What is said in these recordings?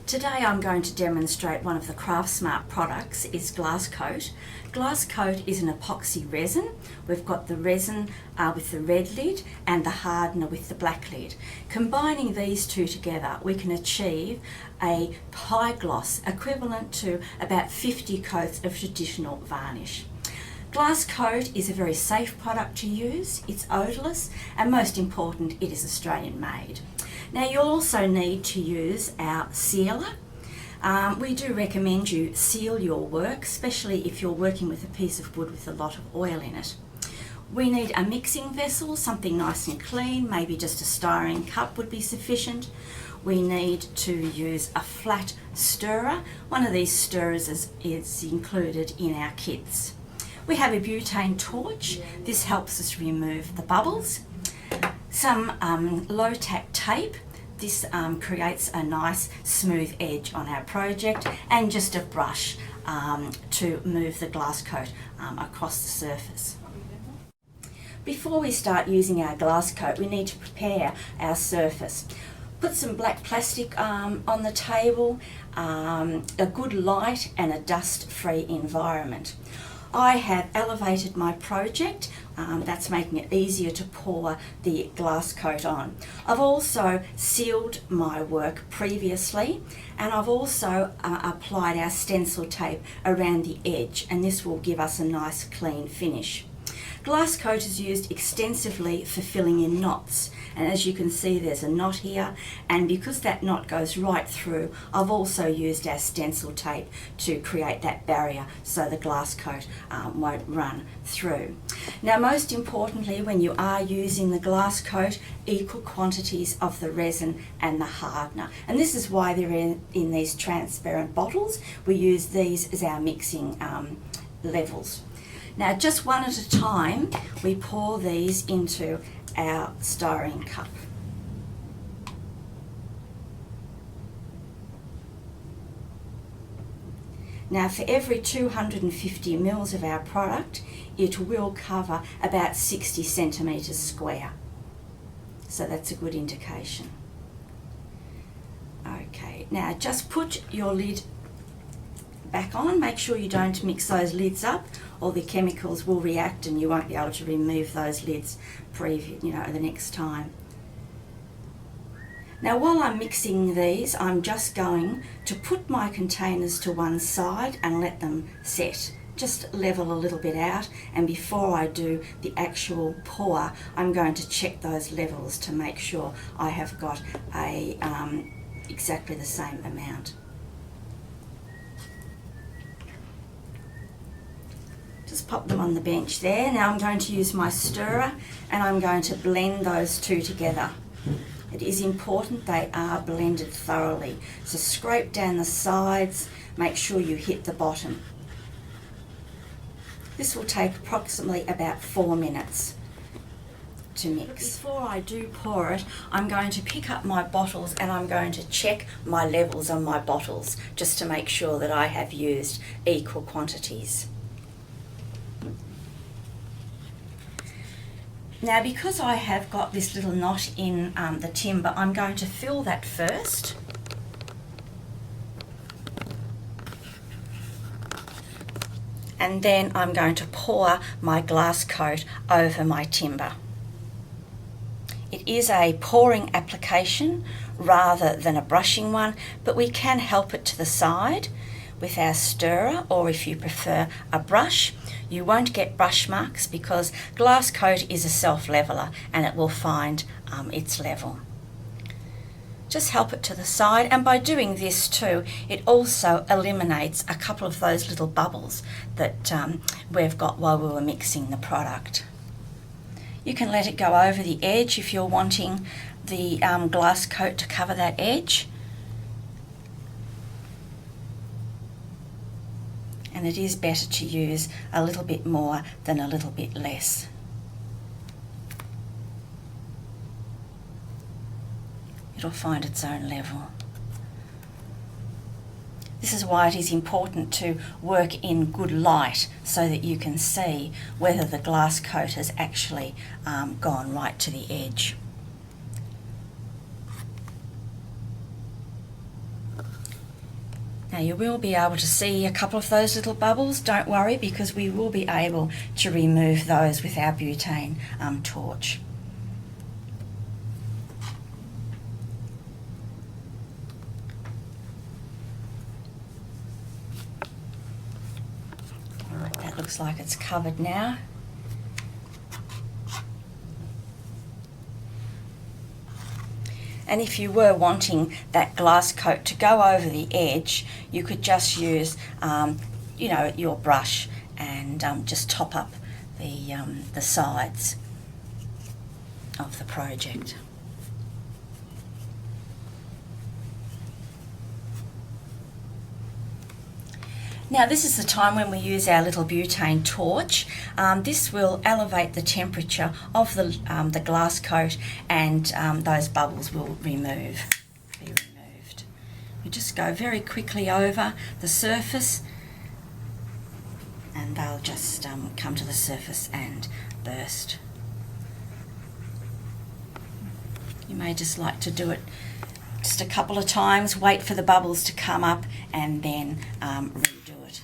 Today I'm going to demonstrate one of the CraftSmart products is GlassCoat. GlassCoat is an epoxy resin. We've got the resin with the red lid and the hardener with the black lid. Combining these two together, we can achieve a high gloss equivalent to about 50 coats of traditional varnish. GlassCoat is a very safe product to use, it's odourless, and most important, it is Australian made. Now you'll also need to use our sealer. We do recommend you seal your work, especially if you're working with a piece of wood with a lot of oil in it. We need a mixing vessel, something nice and clean, maybe just a styrene cup would be sufficient. We need to use a flat stirrer. One of these stirrers is included in our kits. We have a butane torch. This helps us remove the bubbles. Some low-tack tape. This creates a nice smooth edge on our project, and just a brush to move the GlassCoat across the surface. Before we start using our GlassCoat, we need to prepare our surface. Put some black plastic on the table, a good light and a dust-free environment. I have elevated my project, that's making it easier to pour the GlassCoat on. I've also sealed my work previously, and I've also applied our stencil tape around the edge, and this will give us a nice clean finish. GlassCoat is used extensively for filling in knots, and as you can see there's a knot here, and because that knot goes right through, I've also used our stencil tape to create that barrier so the GlassCoat won't run through. Now most importantly, when you are using the GlassCoat, equal quantities of the resin and the hardener, and this is why they're in these transparent bottles. We use these as our mixing levels. Now just one at a time, we pour these into our styrene cup. Now for every 250 mils of our product, it will cover about 60 centimetres square. So that's a good indication. Okay, now just put your lid back on. Make sure you don't mix those lids up, or the chemicals will react and you won't be able to remove those lids the next time. Now while I'm mixing these, I'm just going to put my containers to one side and let them set. Just level a little bit out, and before I do the actual pour, I'm going to check those levels to make sure I have got a exactly the same amount. Just pop them on the bench there. Now I'm going to use my stirrer and I'm going to blend those two together. It is important they are blended thoroughly. So scrape down the sides, make sure you hit the bottom. This will take approximately about 4 minutes to mix. Before I do pour it, I'm going to pick up my bottles and I'm going to check my levels on my bottles just to make sure that I have used equal quantities. Now because I have got this little knot in the timber, I'm going to fill that first. And then I'm going to pour my GlassCoat over my timber. It is a pouring application rather than a brushing one, but we can help it to the side with our stirrer, or if you prefer a brush. You won't get brush marks because GlassCoat is a self-leveler and it will find its level. Just help it to the side, and by doing this too, it also eliminates a couple of those little bubbles that we've got while we were mixing the product. You can let it go over the edge if you're wanting the GlassCoat to cover that edge. And it is better to use a little bit more than a little bit less. It'll find its own level. This is why it is important to work in good light so that you can see whether the GlassCoat has actually gone right to the edge. Now you will be able to see a couple of those little bubbles. Don't worry, because we will be able to remove those with our butane torch. Alright, that looks like it's covered now. And if you were wanting that glass coat to go over the edge, you could just use, you know, your brush and just top up the sides of the project. Now this is the time when we use our little butane torch. This will elevate the temperature of the glass coat, and those bubbles will be removed. We just go very quickly over the surface, and they'll just come to the surface and burst. You may just like to do it just a couple of times, wait for the bubbles to come up, and then redo it.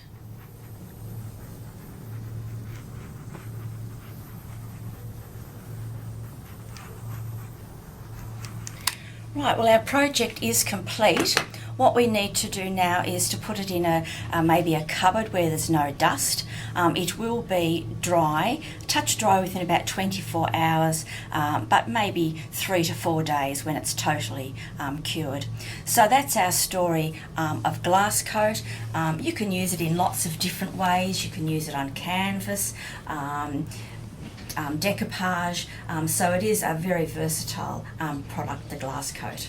Right, well, our project is complete. What we need to do now is to put it in maybe a cupboard where there's no dust. It will be dry, touch dry within about 24 hours, but maybe 3 to 4 days when it's totally cured. So that's our story of GlassCoat. You can use it in lots of different ways. You can use it on canvas, decoupage, so it is a very versatile product, the GlassCoat.